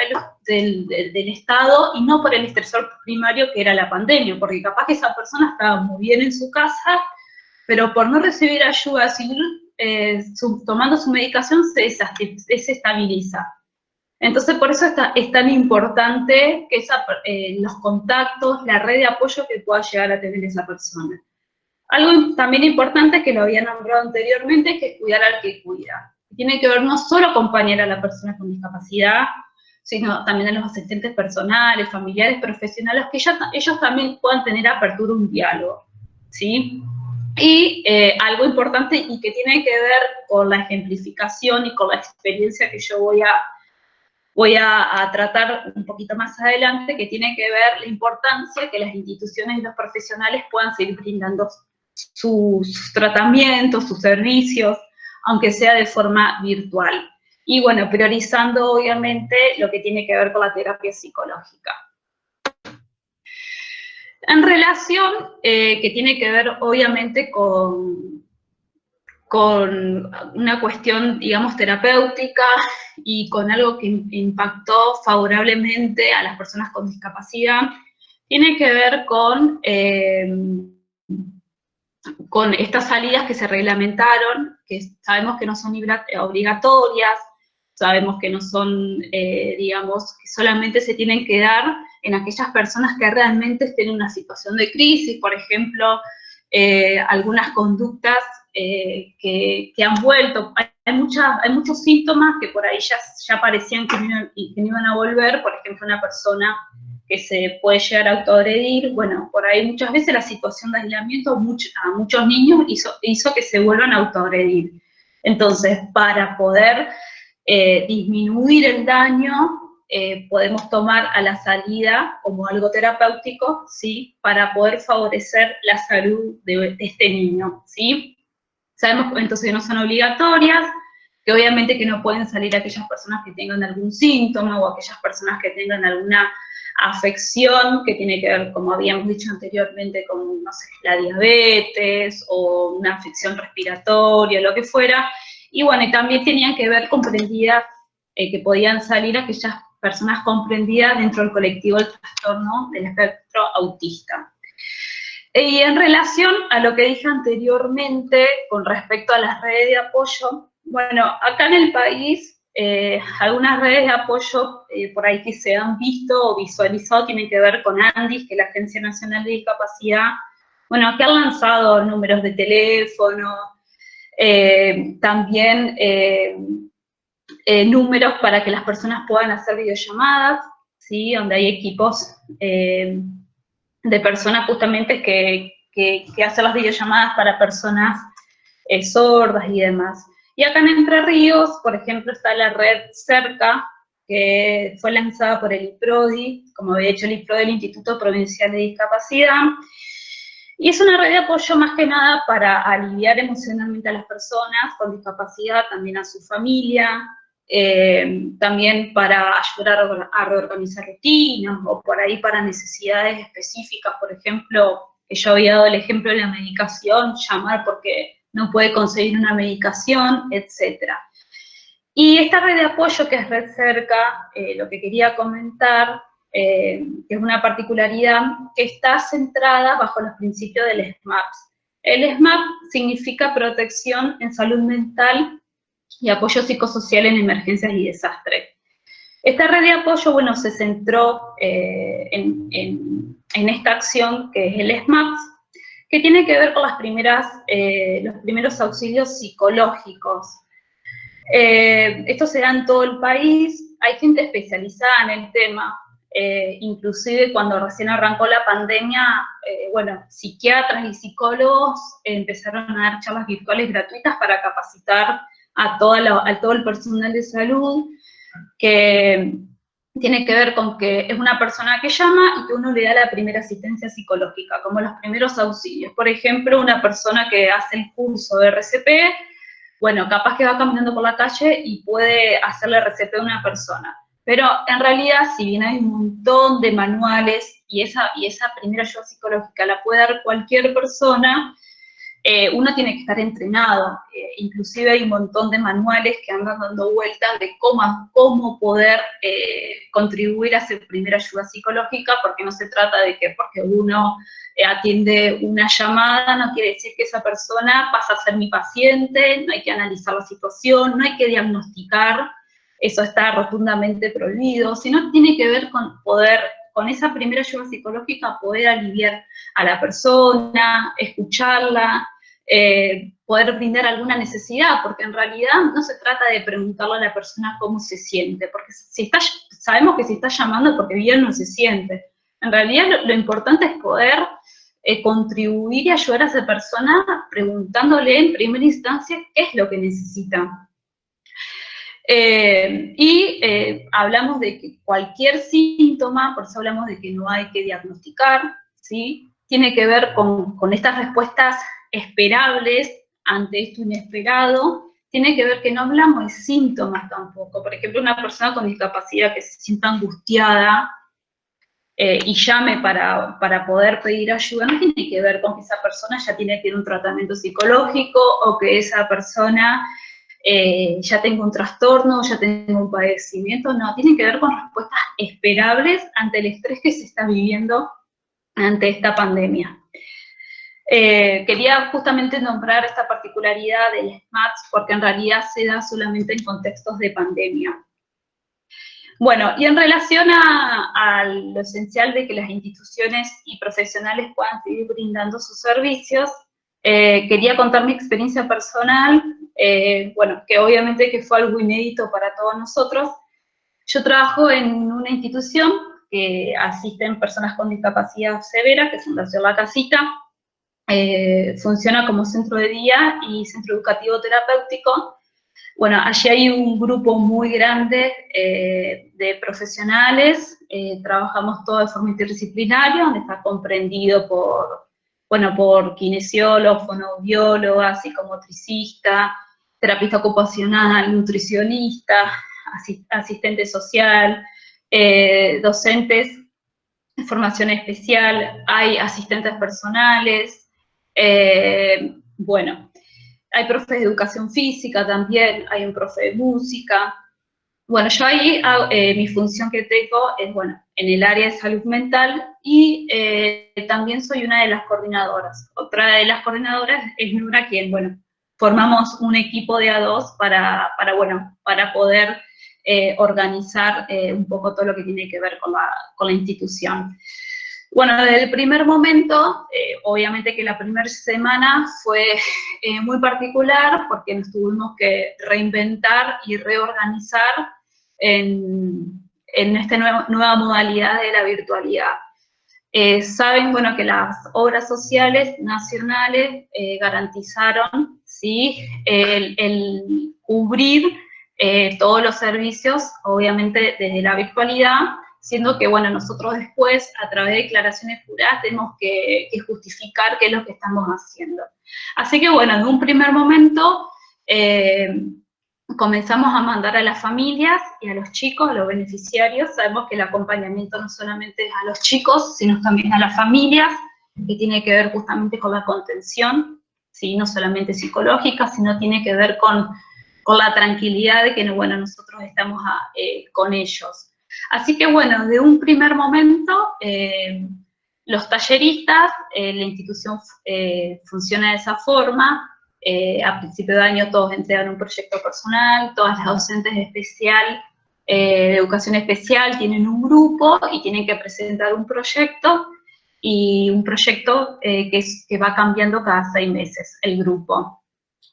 del Estado, y no por el estresor primario, que era la pandemia, porque capaz que esa persona estaba muy bien en su casa, pero por no recibir ayuda, tomando su medicación, se desestabiliza. Entonces, por eso es tan importante que los contactos, la red de apoyo que pueda llegar a tener esa persona. Algo también importante que lo había nombrado anteriormente, que es cuidar al que cuida. Tiene que ver no solo acompañar a la persona con discapacidad, sino también a los asistentes personales, familiares, profesionales, que ellos también puedan tener apertura a un diálogo, ¿sí? Y algo importante y que tiene que ver con la ejemplificación y con la experiencia que yo voy a tratar un poquito más adelante, que tiene que ver la importancia que las instituciones y los profesionales puedan seguir brindando sus tratamientos, sus servicios, aunque sea de forma virtual. Y bueno, priorizando obviamente lo que tiene que ver con la terapia psicológica. En relación, que tiene que ver obviamente con una cuestión, digamos, terapéutica y con algo que impactó favorablemente a las personas con discapacidad, tiene que ver con estas salidas que se reglamentaron, que sabemos que no son obligatorias, sabemos que no son, digamos, que solamente se tienen que dar en aquellas personas que realmente estén en una situación de crisis, por ejemplo, algunas conductas que han vuelto. Hay muchos síntomas que por ahí ya parecían que no iban a volver, por ejemplo, una persona que se puede llegar a autoagredir. Bueno, por ahí muchas veces la situación de aislamiento a muchos niños hizo que se vuelvan a autoagredir. Entonces, para poder disminuir el daño, podemos tomar a la salida como algo terapéutico, ¿sí? Para poder favorecer la salud de este niño, ¿sí? Sabemos entonces que no son obligatorias, que obviamente que no pueden salir aquellas personas que tengan algún síntoma o aquellas personas que tengan alguna afección que tiene que ver, como habíamos dicho anteriormente, con, no sé, la diabetes o una afección respiratoria, lo que fuera. Y bueno, y también tenían que ver comprendidas, que podían salir aquellas personas comprendidas dentro del colectivo del trastorno del espectro autista. Y en relación a lo que dije anteriormente con respecto a las redes de apoyo, bueno, acá en el país algunas redes de apoyo por ahí que se han visto o visualizado tienen que ver con ANDIS, que es la Agencia Nacional de Discapacidad, bueno, que han lanzado números de teléfono, también números para que las personas puedan hacer videollamadas, ¿sí? Donde hay equipos de personas justamente que hacen las videollamadas para personas sordas y demás. Y acá en Entre Ríos, por ejemplo, está la red Cerca, que fue lanzada por el IPRODI, como había hecho el IPRODI, el Instituto Provincial de Discapacidad, y es una red de apoyo más que nada para aliviar emocionalmente a las personas con discapacidad, también a su familia, también para ayudar a reorganizar rutinas o por ahí para necesidades específicas, por ejemplo, que yo había dado el ejemplo de la medicación, llamar porque no puede conseguir una medicación, etc. Y esta red de apoyo que es Red Cerca, lo que quería comentar, que es una particularidad, que está centrada bajo los principios del SMAP. El SMAP significa protección en salud mental y apoyo psicosocial en emergencias y desastres. Esta red de apoyo, bueno, se centró en esta acción que es el SMAP, que tiene que ver con los primeros auxilios psicológicos. Esto se da en todo el país, hay gente especializada en el tema, inclusive cuando recién arrancó la pandemia, bueno, psiquiatras y psicólogos empezaron a dar charlas virtuales gratuitas para capacitar a todo el personal de salud, que tiene que ver con que es una persona que llama y que uno le da la primera asistencia psicológica, como los primeros auxilios. Por ejemplo, una persona que hace el curso de RCP, bueno, capaz que va caminando por la calle y puede hacerle RCP a una persona. Pero en realidad, si bien hay un montón de manuales y esa primera ayuda psicológica la puede dar cualquier persona, uno tiene que estar entrenado. Inclusive hay un montón de manuales que andan dando vueltas de cómo poder contribuir a hacer primera ayuda psicológica, porque no se trata de que porque uno atiende una llamada, no quiere decir que esa persona pasa a ser mi paciente, no hay que analizar la situación, no hay que diagnosticar, eso está rotundamente prohibido, sino tiene que ver con poder con esa primera ayuda psicológica, poder aliviar a la persona, escucharla, poder brindar alguna necesidad, porque en realidad no se trata de preguntarle a la persona cómo se siente, porque sabemos que si está llamando porque bien no se siente. En realidad lo importante es poder contribuir y ayudar a esa persona preguntándole en primera instancia qué es lo que necesita. Hablamos de que cualquier síntoma, por eso hablamos de que no hay que diagnosticar, ¿sí? Tiene que ver con estas respuestas esperables ante esto inesperado, tiene que ver que no hablamos de síntomas tampoco. Por ejemplo, una persona con discapacidad que se sienta angustiada y llame para poder pedir ayuda, no tiene que ver con que esa persona ya tiene que ir a un tratamiento psicológico o que esa persona ya tenga un trastorno, ya tenga un padecimiento, no, tiene que ver con respuestas esperables ante el estrés que se está viviendo ante esta pandemia. Quería justamente nombrar esta particularidad del SMATS porque en realidad se da solamente en contextos de pandemia. Bueno, y en relación a lo esencial de que las instituciones y profesionales puedan seguir brindando sus servicios, quería contar mi experiencia personal, bueno, que obviamente que fue algo inédito para todos nosotros. Yo trabajo en una institución que asisten personas con discapacidad severa, que es Fundación La Casita. Funciona como centro de día y centro educativo terapéutico. Bueno, allí hay un grupo muy grande de profesionales, trabajamos todo de forma interdisciplinaria, donde está comprendido por kinesiólogos, fonoaudiólogas, psicomotricista, terapista ocupacional, nutricionista, asistente social, docentes de formación especial, hay asistentes personales, bueno, hay profes de educación física también, hay un profe de música. Bueno, yo ahí, mi función que tengo es, bueno, en el área de salud mental y también soy una de las coordinadoras. Otra de las coordinadoras es Nura, quien, bueno, formamos un equipo de A2 para poder organizar un poco todo lo que tiene que ver con la institución. Bueno, desde el primer momento, obviamente que la primera semana fue muy particular porque nos tuvimos que reinventar y reorganizar en esta nueva modalidad de la virtualidad. Saben, bueno, que las obras sociales nacionales garantizaron, ¿sí?, el cubrir todos los servicios, obviamente desde la virtualidad, siendo que, bueno, nosotros después, a través de declaraciones juradas, tenemos que justificar qué es lo que estamos haciendo. Así que, bueno, en un primer momento comenzamos a mandar a las familias y a los chicos, a los beneficiarios. Sabemos que el acompañamiento no solamente es a los chicos, sino también a las familias, que tiene que ver justamente con la contención, ¿sí?, no solamente psicológica, sino tiene que ver con la tranquilidad de que, bueno, nosotros estamos con ellos. Así que, bueno, de un primer momento, los talleristas, la institución funciona de esa forma. A principio de año todos entregan un proyecto personal, todas las docentes de educación especial tienen un grupo y tienen que presentar un proyecto, y un proyecto que va cambiando cada 6 meses el grupo.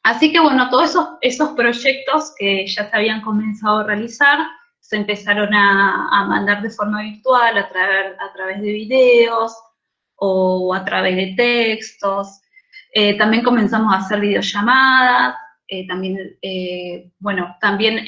Así que, bueno, todos esos proyectos que ya se habían comenzado a realizar, se empezaron a mandar de forma virtual, a través de videos o a través de textos. También comenzamos a hacer videollamadas, también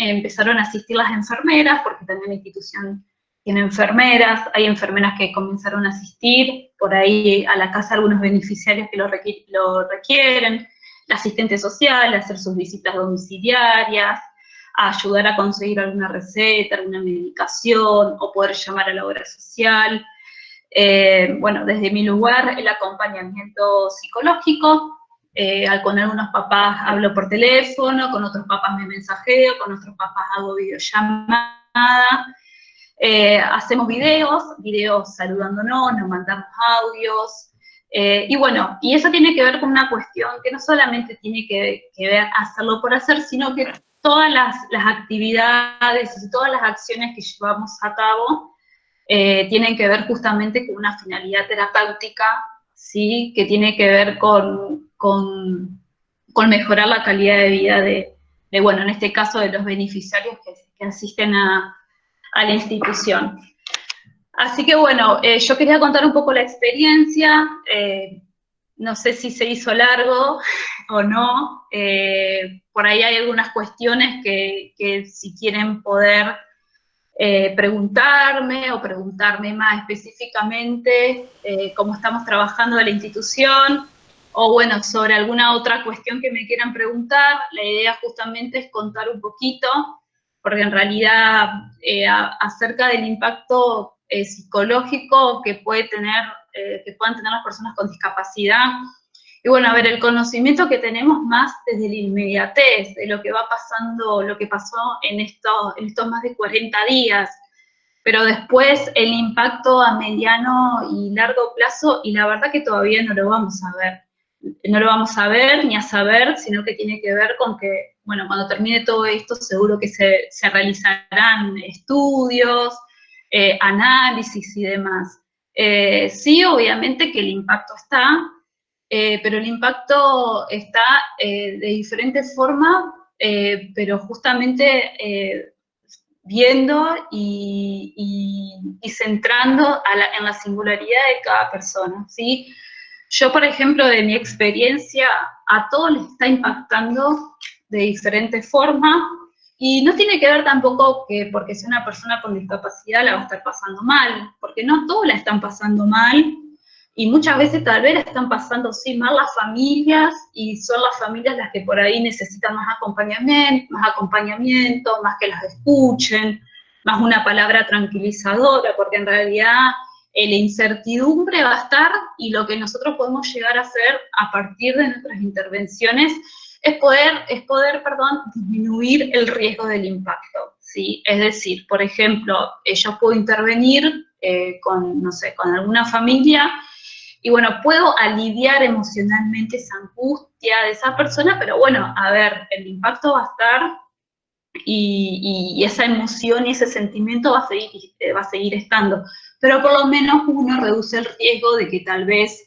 empezaron a asistir las enfermeras, porque también la institución tiene enfermeras, hay enfermeras que comenzaron a asistir por ahí a la casa de algunos beneficiarios que lo requieren, la asistente social, a hacer sus visitas domiciliarias, a ayudar a conseguir alguna receta, alguna medicación, o poder llamar a la obra social. Bueno, desde mi lugar, el acompañamiento psicológico, con algunos papás hablo por teléfono, con otros papás me mensajeo, con otros papás hago videollamada, hacemos videos saludándonos, nos mandamos audios, y bueno, y eso tiene que ver con una cuestión que no solamente tiene que ver hacerlo por hacer, sino que todas las actividades y todas las acciones que llevamos a cabo tienen que ver justamente con una finalidad terapéutica, ¿sí? Que tiene que ver con mejorar la calidad de vida bueno, en este caso de los beneficiarios que asisten a la institución. Así que bueno, yo quería contar un poco la experiencia, no sé si se hizo largo o no, por ahí hay algunas cuestiones que si quieren poder preguntarme o preguntarme más específicamente cómo estamos trabajando en la institución, o bueno, sobre alguna otra cuestión que me quieran preguntar. La idea justamente es contar un poquito, porque en realidad acerca del impacto psicológico que puedan tener las personas con discapacidad. Y bueno, a ver, el conocimiento que tenemos más desde la inmediatez, de lo que va pasando, lo que pasó en estos más de 40 días, pero después el impacto a mediano y largo plazo, y la verdad que todavía no lo vamos a ver. No lo vamos a ver ni a saber, sino que tiene que ver con que, bueno, cuando termine todo esto, seguro que se realizarán estudios, análisis y demás. Sí, obviamente que el impacto está, pero el impacto está de diferentes formas, pero justamente viendo y centrando en la singularidad de cada persona, ¿sí? Yo, por ejemplo, de mi experiencia, a todos les está impactando de diferentes formas, y no tiene que ver tampoco que porque sea una persona con discapacidad la va a estar pasando mal, porque no todos la están pasando mal, y muchas veces tal vez la están pasando sí mal las familias, y son las familias las que por ahí necesitan más acompañamiento, más que las escuchen, más una palabra tranquilizadora, porque en realidad la incertidumbre va a estar, y lo que nosotros podemos llegar a hacer a partir de nuestras intervenciones es poder, disminuir el riesgo del impacto, ¿sí? Es decir, por ejemplo, yo puedo intervenir con alguna familia, y bueno, puedo aliviar emocionalmente esa angustia de esa persona, pero bueno, a ver, el impacto va a estar, y esa emoción y ese sentimiento va a seguir estando, pero por lo menos uno reduce el riesgo de que tal vez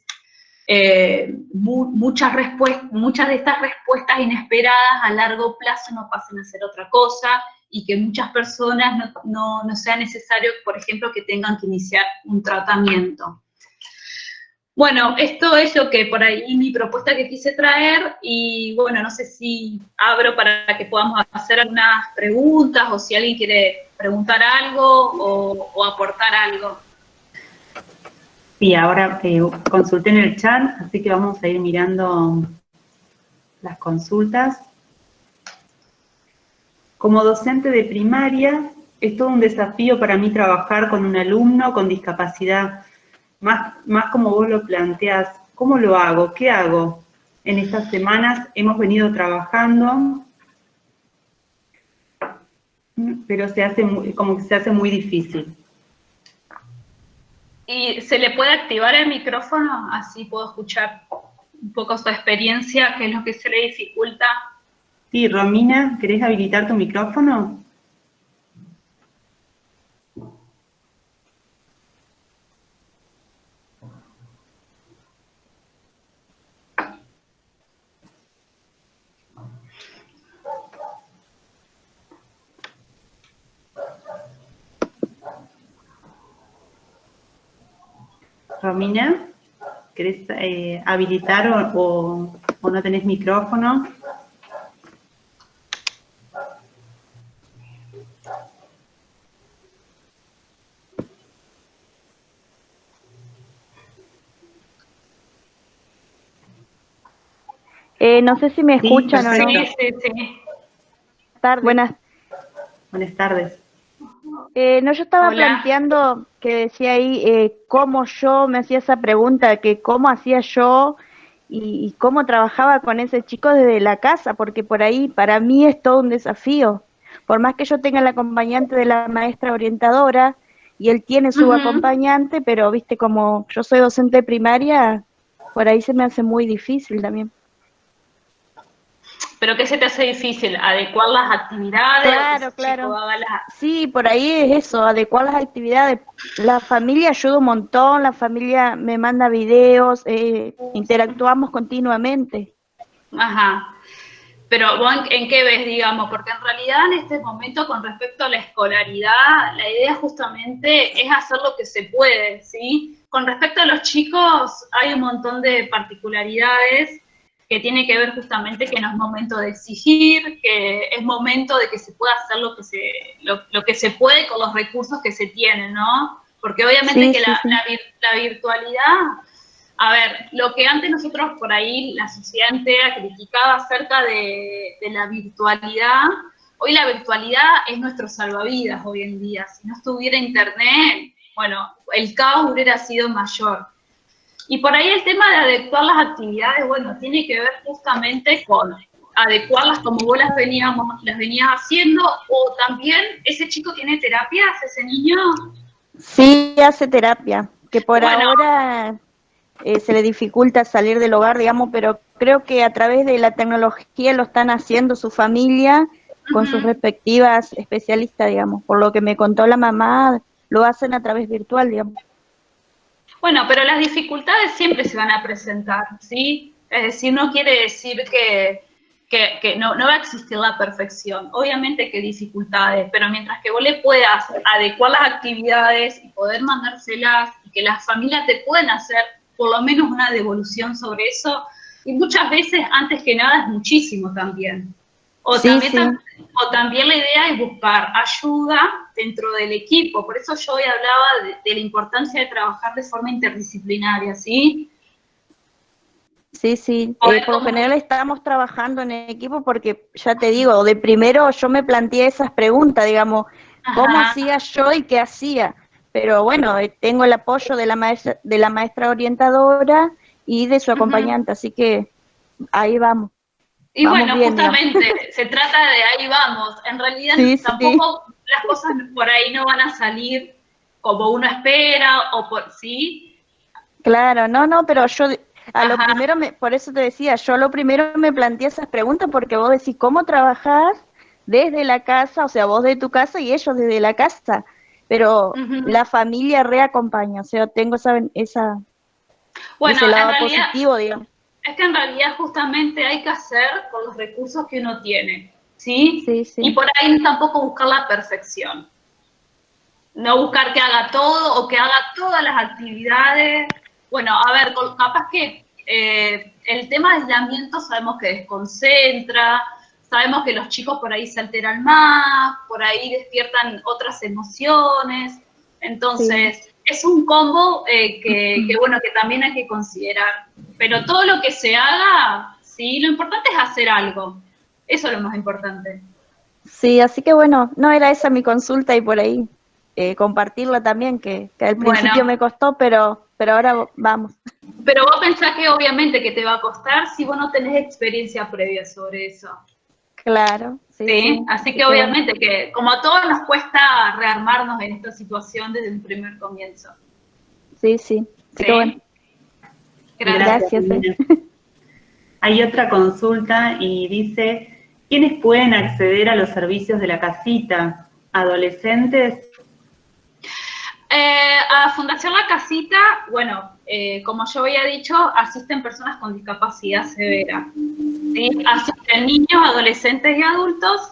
muchas de estas respuestas inesperadas a largo plazo no pasen a ser otra cosa, y que muchas personas no sea necesario, por ejemplo, que tengan que iniciar un tratamiento. Bueno, esto es lo que por ahí mi propuesta que quise traer, y bueno, no sé si abro para que podamos hacer algunas preguntas, o si alguien quiere preguntar algo o aportar algo. Sí, ahora consulté en el chat, así que vamos a ir mirando las consultas. Como docente de primaria, es todo un desafío para mí trabajar con un alumno con discapacidad, más como vos lo planteás. ¿Cómo lo hago? ¿Qué hago? En estas semanas hemos venido trabajando, pero como que se hace muy difícil. ¿Y se le puede activar el micrófono? Así puedo escuchar un poco su experiencia, qué es lo que se le dificulta. Sí, Romina, ¿querés habilitar tu micrófono? Romina, ¿querés habilitar o no tenés micrófono? No sé si me escuchan o no. Sí. Buenas tardes. No, yo estaba Hola. planteando que decía ahí cómo yo me hacía esa pregunta, que cómo hacía yo y cómo trabajaba con ese chico desde la casa, porque por ahí para mí es todo un desafío. Por más que yo tenga el acompañante de la maestra orientadora y él tiene su acompañante, pero viste, como yo soy docente primaria, por ahí se me hace muy difícil también. ¿Pero qué se te hace difícil? ¿Adecuar las actividades? Claro, ¿O que ese claro. chico haga Sí, por ahí es eso, adecuar las actividades. La familia ayuda un montón, la familia me manda videos, interactuamos continuamente. Ajá. Pero vos en qué ves, digamos, porque en realidad en este momento con respecto a la escolaridad, la idea justamente es hacer lo que se puede, ¿sí? Con respecto a los chicos, hay un montón de particularidades que tiene que ver justamente que no es momento de exigir, que es momento de que se pueda hacer lo que se puede con los recursos que se tienen, ¿no? Porque obviamente que la virtualidad... A ver, lo que antes nosotros por ahí, la sociedad entera criticaba acerca de la virtualidad, hoy la virtualidad es nuestro salvavidas hoy en día. Si no estuviera internet, bueno, el caos hubiera sido mayor. Y por ahí el tema de adecuar las actividades, bueno, tiene que ver justamente con adecuarlas como vos las venías haciendo, o también ese chico tiene terapias, ese niño. Sí, hace terapia, que por Bueno, ahora se le dificulta salir del hogar, digamos, pero creo que a través de la tecnología lo están haciendo su familia con sus respectivas especialistas, digamos. Por lo que me contó la mamá, lo hacen a través virtual, digamos. bueno, pero las dificultades siempre se van a presentar, ¿sí? Es decir, no quiere decir que no va a existir la perfección. Obviamente que dificultades, pero mientras que vos le puedas adecuar las actividades y poder mandárselas y que las familias te pueden hacer por lo menos una devolución sobre eso, y muchas veces, antes que nada, es muchísimo también. O también la idea es buscar ayuda dentro del equipo. Por eso yo hoy hablaba de la importancia de trabajar de forma interdisciplinaria, ¿sí? Sí, por lo general estamos trabajando en equipo porque, ya te digo, de primero yo me planteé esas preguntas, digamos, ¿cómo hacía yo y qué hacía? Pero bueno, tengo el apoyo de la maestra orientadora y de su acompañante, así que ahí vamos. Y vamos bueno, bien, justamente digamos. se trata de ahí vamos. En realidad tampoco las cosas por ahí no van a salir como uno espera o por sí. Claro, no, pero yo lo primero, por eso te decía, yo lo primero me planteé esas preguntas porque vos decís, ¿cómo trabajás desde la casa? O sea, vos de tu casa y ellos desde la casa, pero la familia reacompaña, o sea, tengo bueno, ese lado positivo, digamos. Es que en realidad justamente hay que hacer con los recursos que uno tiene, ¿sí? Y por ahí tampoco buscar la perfección. No buscar que haga todo o que haga todas las actividades. Bueno, a ver, capaz que el tema de aislamiento sabemos que desconcentra, sabemos que los chicos por ahí se alteran más, por ahí despiertan otras emociones. Entonces, es un combo que bueno, que también hay que considerar. Pero todo lo que se haga, sí, lo importante es hacer algo. Eso es lo más importante. Sí, así que bueno, no era esa mi consulta y por ahí compartirla también, que al principio me costó, pero ahora vamos. Pero vos pensás que obviamente que te va a costar si vos no tenés experiencia previa sobre eso. Claro, sí. Así que obviamente que como a todos nos cuesta rearmarnos en esta situación desde el primer comienzo. Sí. Así que bueno. Gracias. Hay otra consulta y dice, ¿quiénes pueden acceder a los servicios de la casita? ¿Adolescentes? A Fundación La Casita, bueno, como yo había dicho, asisten personas con discapacidad severa. ¿Sí? Asisten niños, adolescentes y adultos.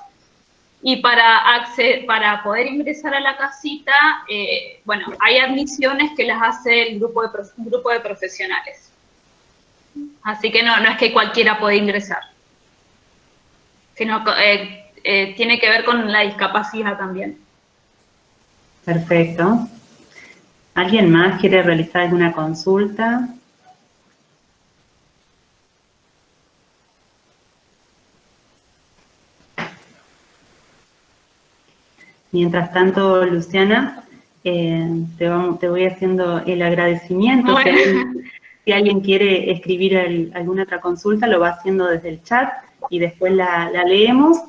Y para poder ingresar a la casita, bueno, hay admisiones que las hace un grupo de profesionales. Así que no es que cualquiera puede ingresar, sino tiene que ver con la discapacidad también. Perfecto. ¿Alguien más quiere realizar alguna consulta? Mientras tanto, Luciana, te voy haciendo el agradecimiento. Bueno. Si alguien quiere escribir alguna otra consulta, lo va haciendo desde el chat y después la leemos.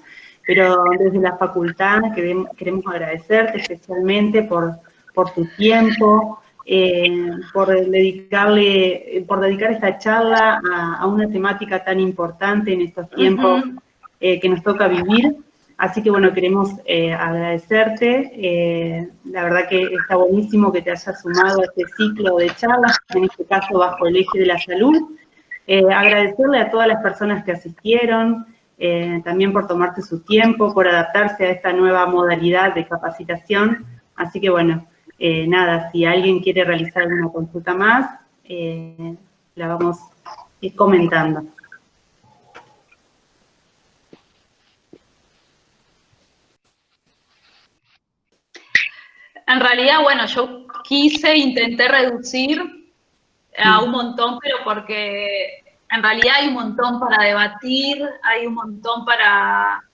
Pero desde la facultad queremos agradecerte especialmente por tu tiempo, por dedicar esta charla a una temática tan importante en estos tiempos que nos toca vivir. Así que bueno, queremos agradecerte. La verdad que está buenísimo que te hayas sumado a este ciclo de charlas, en este caso bajo el eje de la salud. Agradecerle a todas las personas que asistieron, también por tomarse su tiempo, por adaptarse a esta nueva modalidad de capacitación. Así que bueno, nada, si alguien quiere realizar alguna consulta más, la vamos comentando. En realidad, bueno, yo intenté reducir a un montón, pero porque en realidad hay un montón para debatir, hay un montón para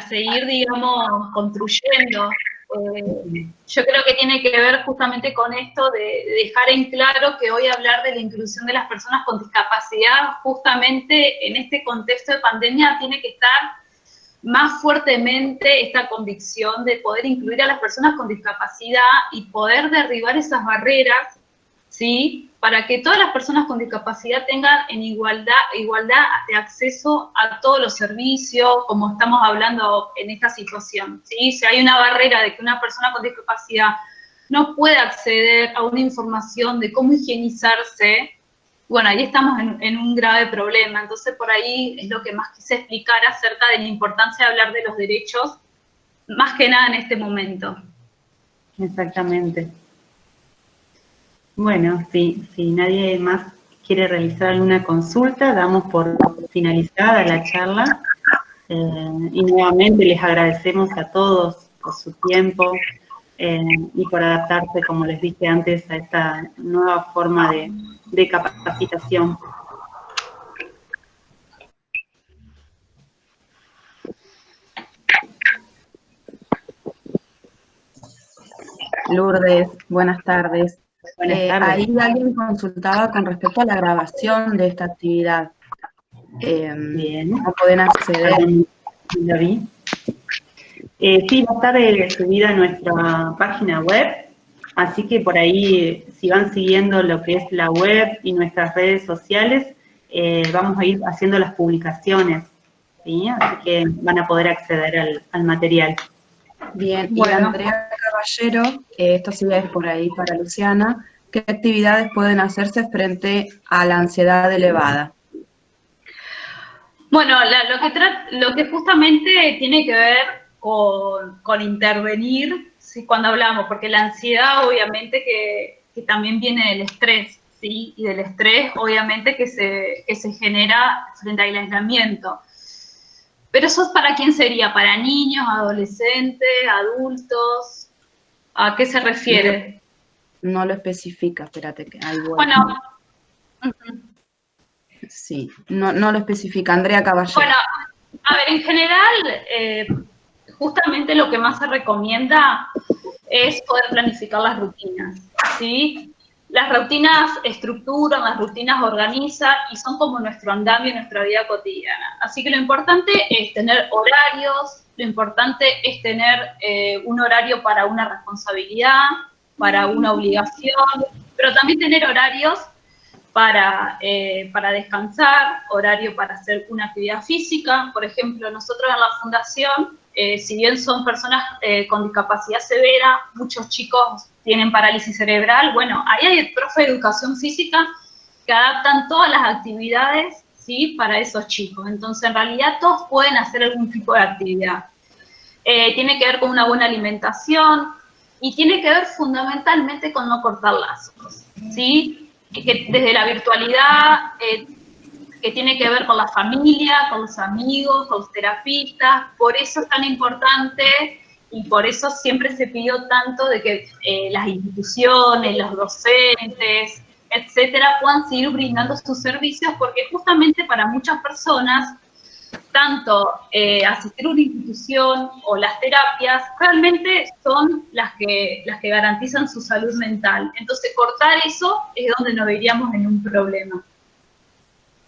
seguir, digamos, construyendo. Yo creo que tiene que ver justamente con esto de dejar en claro que hoy hablar de la inclusión de las personas con discapacidad, justamente en este contexto de pandemia, tiene que estar más fuertemente esta convicción de poder incluir a las personas con discapacidad y poder derribar esas barreras, ¿sí? Para que todas las personas con discapacidad tengan en igualdad de acceso a todos los servicios, como estamos hablando en esta situación, ¿sí? Si hay una barrera de que una persona con discapacidad no puede acceder a una información de cómo higienizarse, bueno, ahí estamos en un grave problema. Entonces, por ahí es lo que más quise explicar acerca de la importancia de hablar de los derechos, más que nada en este momento. Exactamente. Bueno, si nadie más quiere realizar alguna consulta, damos por finalizada la charla. Y nuevamente les agradecemos a todos por su tiempo y por adaptarse, como les dije antes, a esta nueva forma de capacitación. Lourdes, buenas tardes. Buenas tardes. Ahí alguien consultaba con respecto a la grabación de esta actividad. Bien. ¿Cómo pueden acceder? ¿La vi? Sí, va a estar subida a nuestra página web, así que por ahí, si van siguiendo lo que es la web y nuestras redes sociales, vamos a ir haciendo las publicaciones, ¿sí? Así que van a poder acceder al material. Bien, Bueno. Y Andrea Caballero, esto sí es por ahí para Luciana, ¿qué actividades pueden hacerse frente a la ansiedad elevada? Bueno, lo que justamente tiene que ver con intervenir, ¿sí? Cuando hablamos, porque la ansiedad obviamente que también viene del estrés, ¿sí? Y del estrés obviamente que se genera frente al aislamiento. Pero eso, ¿para quién sería? ¿Para niños, adolescentes, adultos? ¿A qué se refiere? No lo especifica, espérate que ahí voy. Bueno, sí, no lo especifica. Andrea Caballero. bueno, a ver, en general, justamente lo que más se recomienda es poder planificar las rutinas, ¿sí? Las rutinas estructuran, las rutinas organizan y son como nuestro andamio en nuestra vida cotidiana. Así que lo importante es tener horarios, lo importante es tener un horario para una responsabilidad, para una obligación, pero también tener horarios para descansar, horario para hacer una actividad física. Por ejemplo, nosotros en la fundación, si bien son personas con discapacidad severa, muchos chicos tienen parálisis cerebral, bueno, ahí hay el profe de educación física que adaptan todas las actividades, ¿sí? Para esos chicos. Entonces, en realidad, todos pueden hacer algún tipo de actividad. Tiene que ver con una buena alimentación y tiene que ver fundamentalmente con no cortar lazos, ¿sí? Que desde la virtualidad, que tiene que ver con la familia, con los amigos, con los terapistas. Por eso es tan importante y por eso siempre se pidió tanto de que las instituciones, los docentes, etcétera, puedan seguir brindando sus servicios, porque justamente para muchas personas, tanto asistir a una institución o las terapias realmente son las que garantizan su salud mental. Entonces, cortar eso es donde nos veríamos en un problema.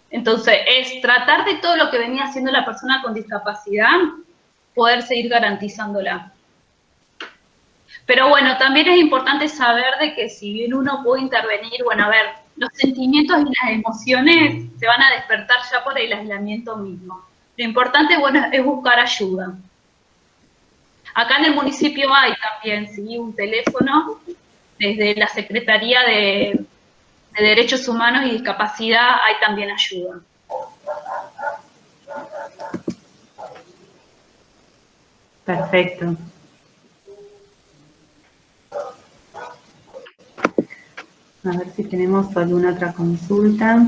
Entonces, es tratar de todo lo que venía haciendo la persona con discapacidad, poder seguir garantizándola. Pero bueno, también es importante saber de que si bien uno puede intervenir, bueno, a ver, los sentimientos y las emociones se van a despertar ya por el aislamiento mismo. Lo importante, bueno, es buscar ayuda. Acá en el municipio hay también, sí, un teléfono desde la Secretaría de Derechos Humanos y Discapacidad, hay también ayuda. Perfecto. A ver si tenemos alguna otra consulta.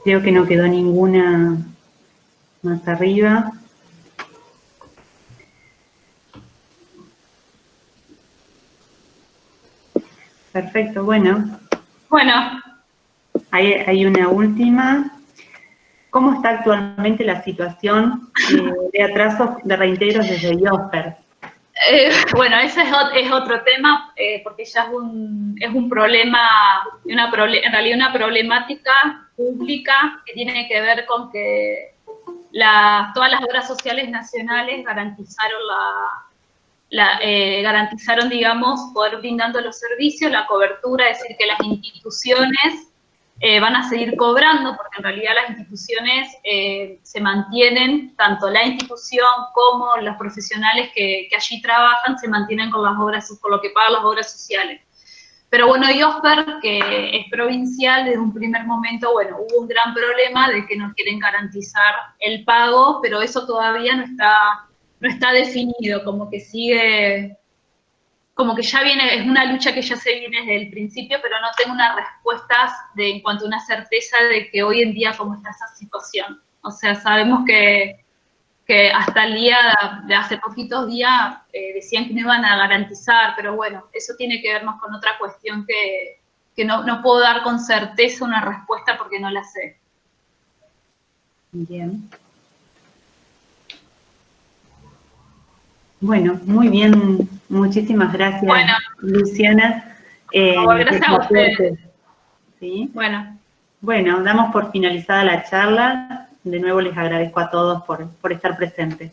Creo que no quedó ninguna más arriba. Perfecto, bueno. Bueno. Hay una última. ¿Cómo está actualmente la situación de atrasos de reintegros desde IOSPER? Bueno, ese es otro tema, porque ya es un problema, en realidad una problemática pública que tiene que ver con que todas las obras sociales nacionales garantizaron, digamos, poder brindando los servicios, la cobertura, es decir, que las instituciones van a seguir cobrando, porque en realidad las instituciones se mantienen, tanto la institución como los profesionales que allí trabajan, se mantienen con lo que pagan las obras sociales. Pero bueno, IOSPER, que es provincial, desde un primer momento, bueno, hubo un gran problema de que no quieren garantizar el pago, pero eso todavía no está definido, como que sigue, como que ya viene, es una lucha que ya se viene desde el principio, pero no tengo unas respuestas en cuanto a una certeza de que hoy en día cómo está esa situación. O sea, sabemos que hasta el día de hace poquitos días decían que no iban a garantizar, pero bueno, eso tiene que ver más con otra cuestión que no puedo dar con certeza una respuesta porque no la sé. Bien. Bueno, muy bien, muchísimas gracias, bueno, Luciana. Gracias a ustedes. ¿Sí? Bueno, damos por finalizada la charla. De nuevo les agradezco a todos por estar presentes.